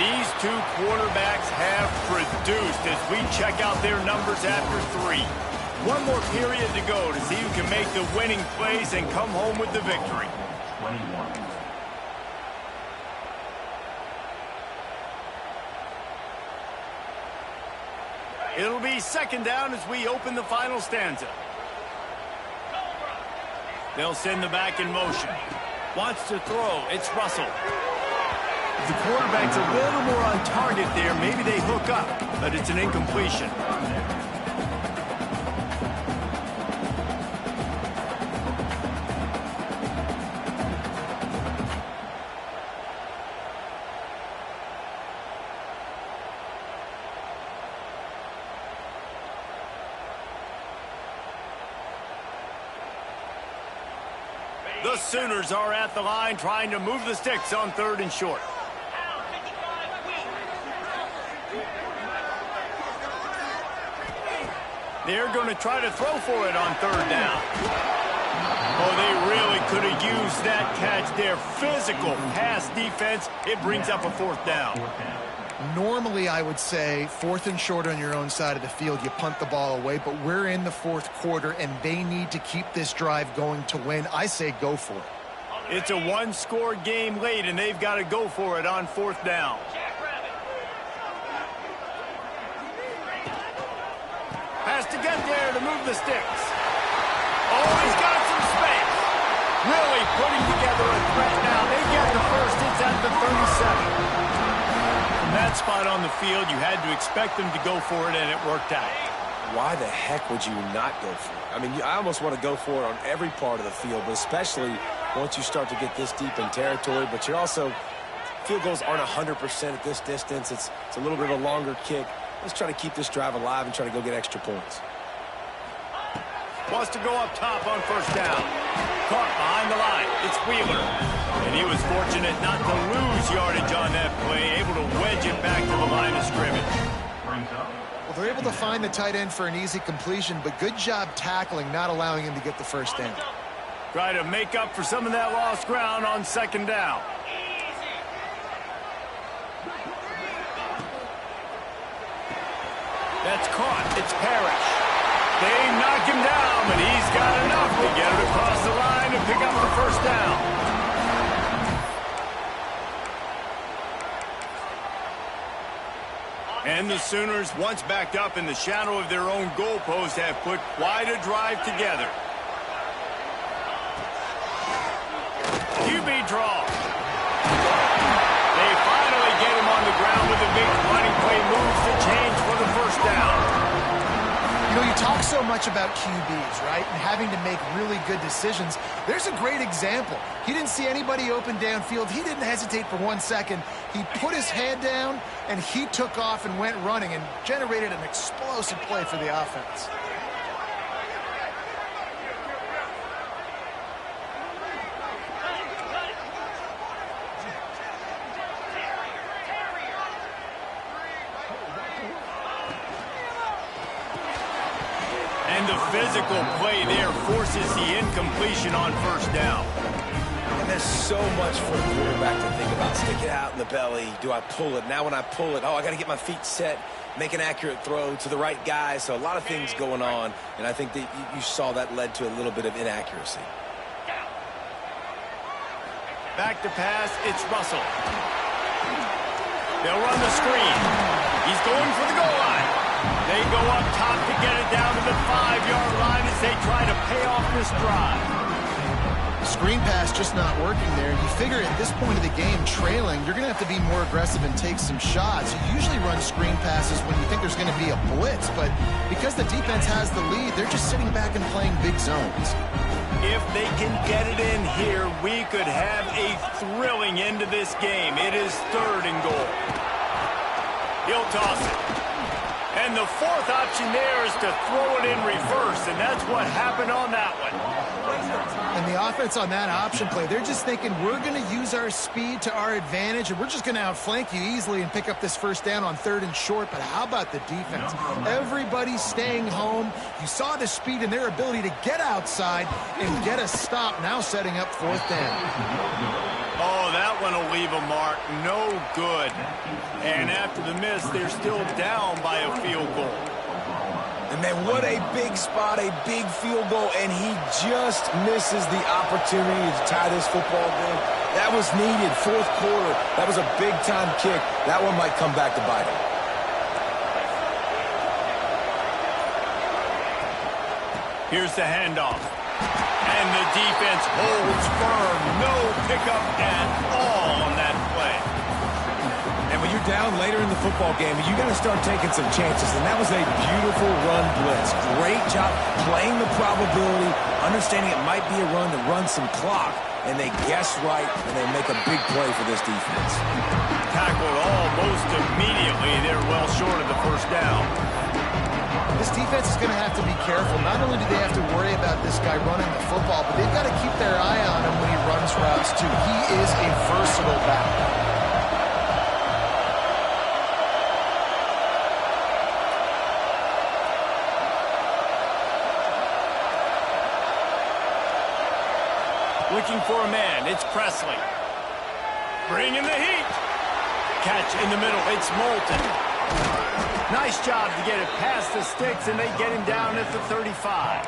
These two quarterbacks have produced as we check out their numbers after 3. One more period to go to see who can make the winning plays and come home with the victory. 21. It'll be second down as we open the final stanza. They'll send the back in motion. Wants to throw. It's Russell. If the quarterback's a little more on target there, maybe they hook up, but it's an incompletion. The Sooners are at the line trying to move the sticks on 3rd and short. They're going to try to throw for it on 3rd down. Oh, they really could have used that catch there. Physical pass defense. It brings up a 4th down. Normally, I would say 4th and short on your own side of the field, you punt the ball away, but we're in the 4th quarter, and they need to keep this drive going to win. I say go for it. It's a one-score game late, and they've got to go for it on 4th down. Has to get there to move the sticks. Oh, he's got some space. Really putting together a threat now. They get the first. It's at the 37. From that spot on the field, you had to expect them to go for it, and it worked out. Why the heck would you not go for it? I mean, I almost want to go for it on every part of the field, but especially once you start to get this deep in territory. But you're also, field goals aren't 100% at this distance. It's a little bit of a longer kick. Let's try to keep this drive alive and try to go get extra points. Wants to go up top on 1st down. Caught behind the line. It's Wheeler. And he was fortunate not to lose yardage on that play, able to wedge it back to the line of scrimmage. Well, they're able to find the tight end for an easy completion, but good job tackling, not allowing him to get the 1st down. Try to make up for some of that lost ground on 2nd down. That's caught. It's Parrish. They knock him down, but he's got enough to get it across the line and pick up the 1st down. And the Sooners, once backed up in the shadow of their own goalpost, have put quite a drive together. QB draw. They finally get him on the ground with a big running play, moves the change for the 1st down. You know, you talk so much about QBs, right, and having to make really good decisions. There's a great example. He didn't see anybody open downfield. He didn't hesitate for 1 second. He put his head down, and he took off and went running and generated an explosive play for the offense. And the physical play there forces the incompletion on 1st down. And there's so much for a quarterback to think about. Stick it out in the belly. Do I pull it? Now when I pull it, oh, I got to get my feet set, make an accurate throw to the right guy. So a lot of things going on, and I think that you saw that led to a little bit of inaccuracy. Back to pass, it's Russell. They'll run the screen. He's going for the goal line. They go up top to get it down to the 5-yard line as they try to pay off this drive. Screen pass just not working there. You figure at this point of the game, trailing, you're going to have to be more aggressive and take some shots. You usually run screen passes when you think there's going to be a blitz, but because the defense has the lead, they're just sitting back and playing big zones. If they can get it in here, we could have a thrilling end to this game. It is 3rd and goal. He'll toss it. And the 4th option there is to throw it in reverse, and that's what happened on that one. And the offense on that option play, they're just thinking we're going to use our speed to our advantage, and we're just going to outflank you easily and pick up this 1st down on 3rd and short. But how about the defense? Everybody's staying home. You saw the speed and their ability to get outside and get a stop, now setting up 4th down. Oh, that one will leave a mark. No good. And after the miss, they're still down by a field goal. And man, what a big spot, a big field goal, and he just misses the opportunity to tie this football game. That was needed, 4th quarter. That was a big-time kick. That one might come back to bite him. Here's the handoff. And the defense holds firm. No pickup at all on that play. you're down later in the football game, you got to start taking some chances, and that was a beautiful run blitz. Great job playing the probability, understanding it might be a run that runs some clock, and they guess right, and they make a big play for this defense. Tackled almost immediately. They're well short of the first down. This defense is going to have to be careful. Not only do they have to worry about this guy running the football, but they've got to keep their eye on him when he runs routes, too. He is a versatile back. Looking for a man. It's Presley. Bringing the heat. Catch in the middle. It's Moulton. Nice job to get it past the sticks, and they get him down at the 35.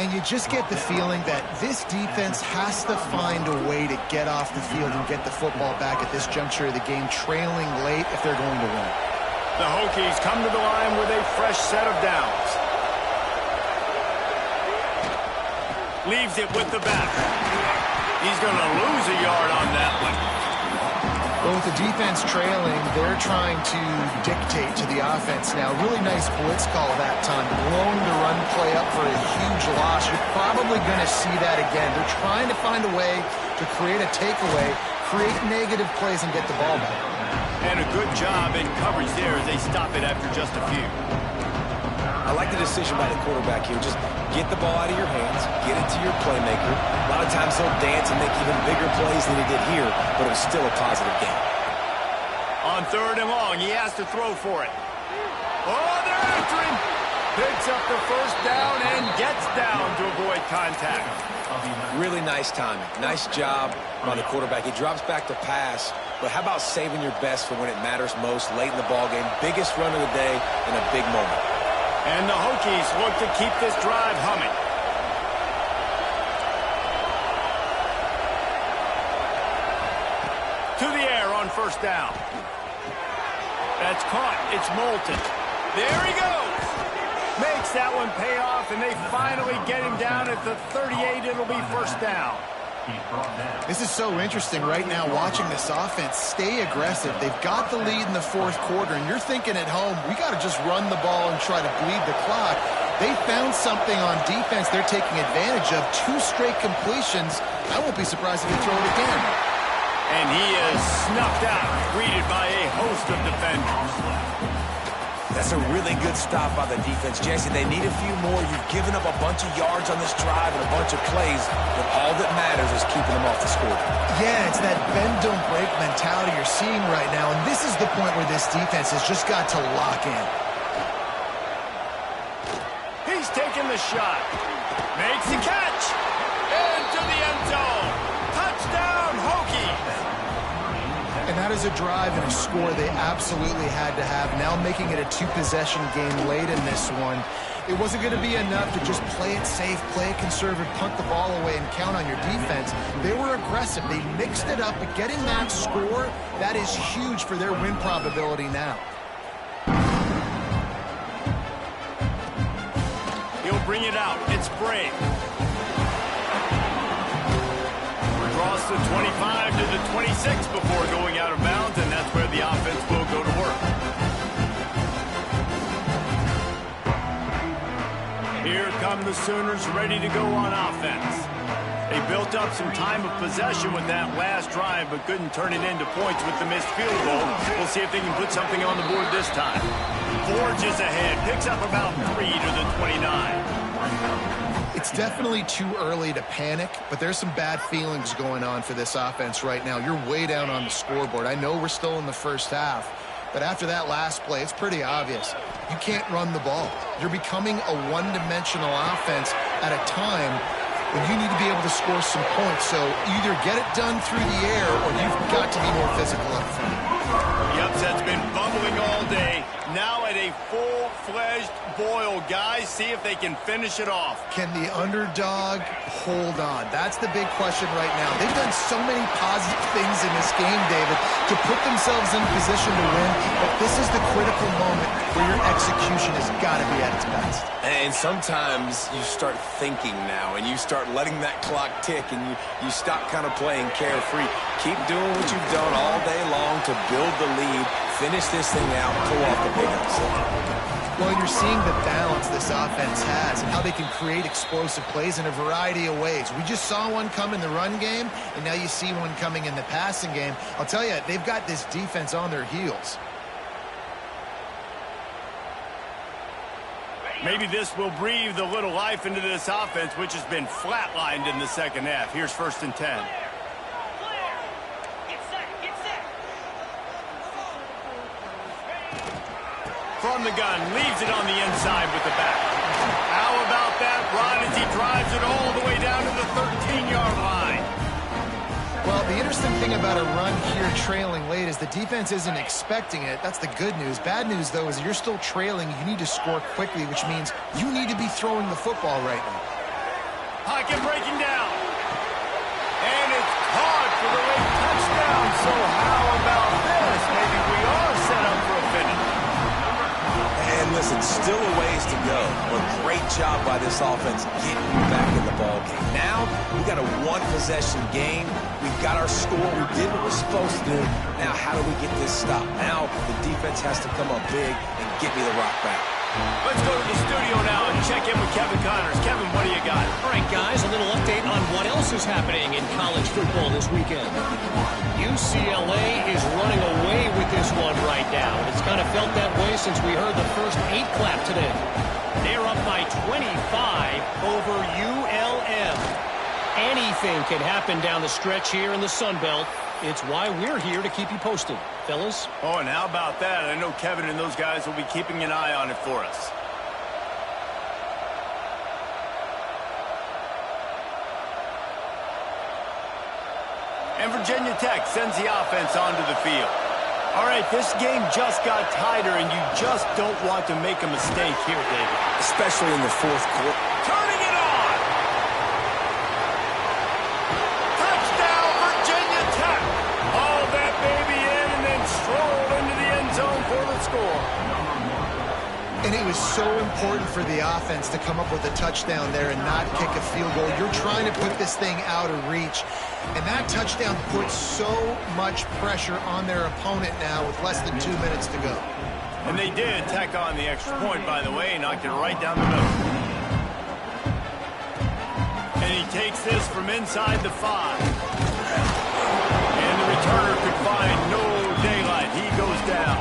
And you just get the feeling that this defense has to find a way to get off the field and get the football back at this juncture of the game, trailing late if they're going to win. The Hokies come to the line with a fresh set of downs. Leaves it with the back. He's going to lose a yard on that one. But with the defense trailing, they're trying to dictate to the offense now. Really nice blitz call that time. Blowing the run play up for a huge loss. You're probably going to see that again. They're trying to find a way to create a takeaway, create negative plays, and get the ball back. And a good job in coverage there as they stop it after just a few. I like the decision by the quarterback here. Just get the ball out of your hands, get it to your playmaker. A lot of times they'll dance and make even bigger plays than he did here, but it was still a positive game. On 3rd and long, he has to throw for it. Oh, they're after him. Picks up the first down and gets down to avoid contact. Really nice timing. Nice job by the quarterback. He drops back to pass, but how about saving your best for when it matters most late in the ballgame? Biggest run of the day in a big moment. And the Hokies look to keep this drive humming. To the air on 1st down. That's caught. It's Moulton. There he goes. Makes that one pay off, and they finally get him down at the 38. It'll be 1st down. This is so interesting right now watching this offense stay aggressive. They've got the lead in the 4th quarter, and you're thinking at home, we got to just run the ball and try to bleed the clock. They found something on defense they're taking advantage of. 2 straight completions. I won't be surprised if they throw it again. And he is snuffed out, greeted by a host of defenders. That's a really good stop by the defense. Jesse, they need a few more. You've given up a bunch of yards on this drive and a bunch of plays, but all that matters is keeping them off the score. Yeah, it's that bend, don't break mentality you're seeing right now, and this is the point where this defense has just got to lock in. He's taking the shot. Makes the catch. Into the end zone. Touchdown, Hokies. And that is a drive and a score they absolutely had to have. Now making it a 2-possession game late in this one. It wasn't going to be enough to just play it safe, play it conservative, punt the ball away, and count on your defense. They were aggressive. They mixed it up, but getting that score, that is huge for their win probability now. He'll bring it out. It's Brave. Cross the 25 to the 26 before going out of bounds, and that's where the offense will go to work. Here come the Sooners ready to go on offense. They built up some time of possession with that last drive, but couldn't turn it into points with the missed field goal. We'll see if they can put something on the board this time. Forges ahead, picks up about 3 to the 29. It's definitely too early to panic, but there's some bad feelings going on for this offense right now. You're way down on the scoreboard. I know we're still in the first half, but after that last play, it's pretty obvious. You can't run the ball. You're becoming a one-dimensional offense at a time when you need to be able to score some points. So either get it done through the air or you've got to be more physical up front. The upset's been bubbling all day. Now at a full-fledged boil, guys. See if they can finish it off. Can the underdog hold on? That's the big question right now. They've done so many positive things in this game, David, to put themselves in position to win, but this is the critical moment where your execution has got to be at its best. And sometimes you start thinking now, and you start letting that clock tick, and you stop kind of playing carefree. Keep doing what you've done all day long to build the lead, finish this thing out, pull off the big upset. Well, you're seeing the balance this offense has and how they can create explosive plays in a variety of ways. We just saw one come in the run game, and now you see one coming in the passing game. I'll tell you, they've got this defense on their heels. Maybe this will breathe a little life into this offense, which has been flatlined in the second half. Here's 1st and 10. From the gun, leaves it on the inside with the back. How about that run as he drives it all the way down to the 13-yard line? Well, the interesting thing about a run here trailing late is the defense isn't expecting it. That's the good news. Bad news, though, is you're still trailing. You need to score quickly, which means you need to be throwing the football right now. Pocket breaking down. And it's caught for the late touchdown. So how about this? Maybe we are set up for a finish. And listen, still a ways to go, but great job by this offense getting you back in the ball game. Now, we got a one-possession game. We've got our score. We did what we're supposed to do. Now, how do we get this stopped? Now, the defense has to come up big and get me the rock back. Let's go to the studio now and check in with Kevin Connors. Kevin, what do you got? All right, guys, a little update on what else is happening in college football this weekend. UCLA is running away with this one right now. It's kind of felt that way since we heard the first 8 clap today. They're up by 25 over ULM. Anything can happen down the stretch here in the Sun Belt. It's why we're here to keep you posted, fellas. Oh, and how about that? I know Kevin and those guys will be keeping an eye on it for us. And Virginia Tech sends the offense onto the field. All right, this game just got tighter, and you just don't want to make a mistake here, David. Especially in the fourth quarter. Turning it on! Touchdown, Virginia Tech! Haul that baby in and then stroll into the end zone for the score. And it was so important for the offense to come up with a touchdown there and not kick a field goal. You're trying to put this thing out of reach. And that touchdown puts so much pressure on their opponent now with less than 2 minutes to go. And they did tack on the extra point, by the way, knocked it right down the middle. And he takes this from inside the 5. And the returner could find no daylight. He goes down.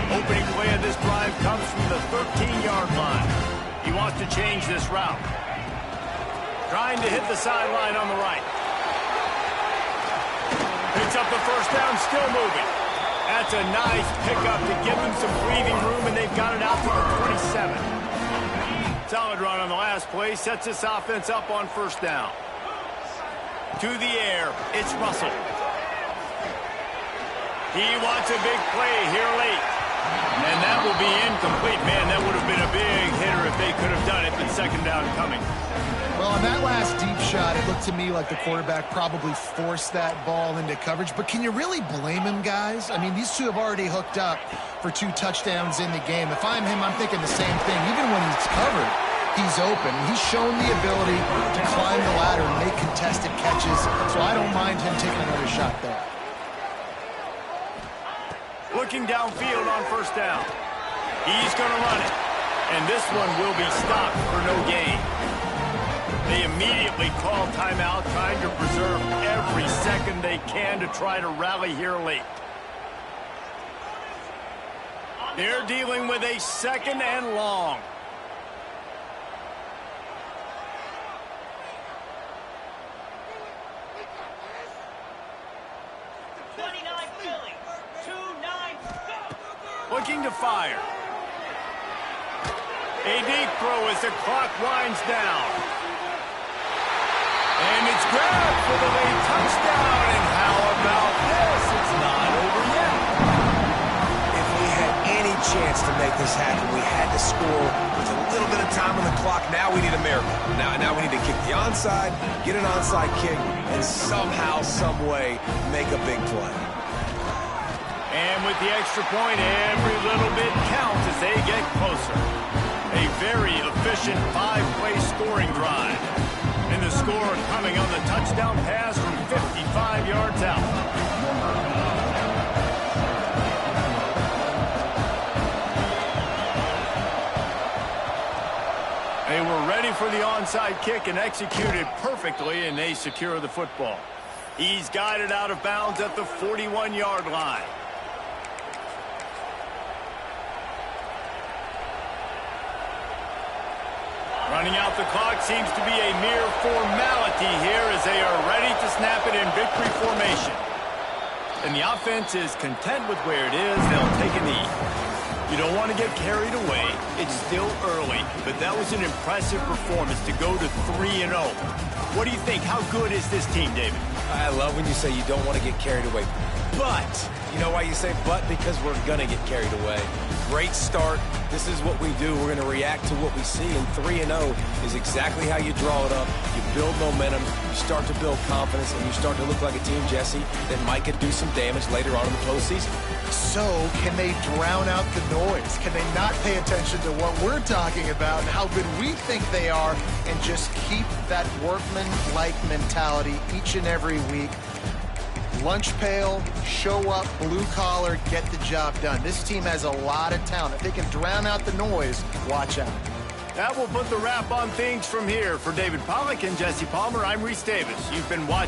Opening play of this drive comes from the 13-yard line. He wants to change this route. Trying to hit the sideline on the right. Picks up the first down, still moving. That's a nice pickup to give them some breathing room, and they've got it out to the 27. Solid run on the last play, sets this offense up on first down. To the air, it's Russell. He wants a big play here late. And that will be incomplete. Man, that would have been a big hitter if they could have done it, but second down coming. Well, on that last deep shot, it looked to me like the quarterback probably forced that ball into coverage. But can you really blame him, guys? I mean, these two have already hooked up for 2 touchdowns in the game. If I'm him, I'm thinking the same thing. Even when he's covered, he's open. He's shown the ability to climb the ladder and make contested catches. So I don't mind him taking another shot there. Looking downfield on first down. He's going to run it. And this one will be stopped for no gain. They immediately call timeout, trying to preserve every second they can to try to rally here late. They're dealing with a 2nd and long. Looking to fire. A deep throw as the clock winds down. And it's grabbed for the late touchdown. And how about this? It's not over yet. If we chance to make this happen. We had to score with a little bit of time on the clock. Now we need a miracle. Now we need to kick the onside, get an onside kick, and somehow, some way, make a big play. And with the extra point, every little bit counts as they get closer. A very efficient 5-play scoring drive. And the score coming on the touchdown pass from 55 yards out. They were ready for the onside kick and executed perfectly, and they secure the football. He's guided out of bounds at the 41-yard line. Running out the clock seems to be a mere formality here as they are ready to snap it in victory formation. And the offense is content with where it is. They'll take a knee. You don't want to get carried away. It's still early, but that was an impressive performance to go to 3-0. What do you think? How good is this team, David? I love when you say you don't want to get carried away. But, you know why you say but? Because we're going to get carried away. Great start. This is what we do. We're going to react to what we see, and 3-0 is exactly how you draw it up. You build momentum, you start to build confidence, and you start to look like a team, Jesse, that might could do some damage later on in the postseason. So, can they drown out the noise? Can they not pay attention to what we're talking about and how good we think they are and just keep that workman-like mentality each and every week? Lunch pail, show up, blue collar, get the job done. This team has a lot of talent. If they can drown out the noise, watch out. That will put the wrap on things from here. For David Pollack and Jesse Palmer, I'm Reese Davis. You've been watching